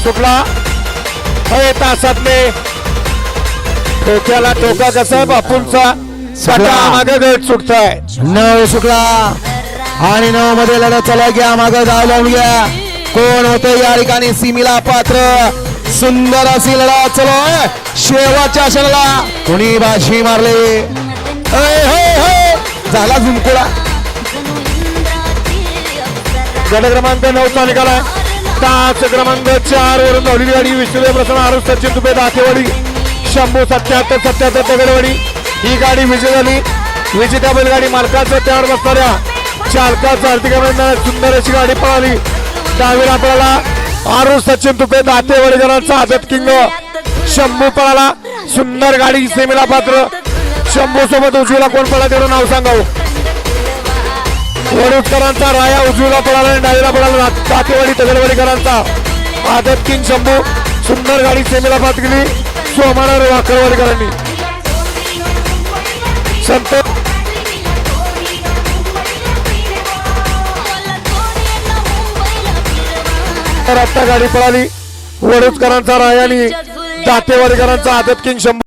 सुटला तासातले ठोक्याला ठोका कसा बापूंचा मागे गट सुटताय 9 सुटला आणि 9 मध्ये लढत चला घ्या मागे गाव लावून घ्या कोण होते या ठिकाणी सीमेला पात्र सुंदर अशी लढत चलो शेवटच्या क्षणाला कोणी बाशी मारले झाला झुमकुळा गट क्रमांक 9 चा निघाला तास क्रमांक 4 वरून धावलेली गाडी विष्णुदेव प्रसन्न आरुष सचिन तुपे दातेवाडी शंभू 77 दगडवाडी ही गाडी विजय झाली विजेत्या बैलगाडी मालकाचं त्यावर बसणाऱ्या चालकाचं हार्दिक अभिनंदन सुंदर अशी गाडी पळाली डावीला आपल्याला आरुष सचिन तुपे दातेवाडीकरांचा आदत किंग शंभू पळाला सुंदर गाडी सेमीला पात्र शंभू सोबत उजवीला कोण पळा त्याचं नाव सांगावं वडूजकरांचा राया उजवीला पळाला आणि डावीला पळाला दातेवाडी दगडवाडीकरांचा आदत किंग शंभू सुंदर गाडी सेमीला पात्र केली सोमवार वाकरवाडीकरांनी संत आता गाडी पळाली वडूजकरांचा राया आणि दातेवाडीकरांचा आदत किंग शंभू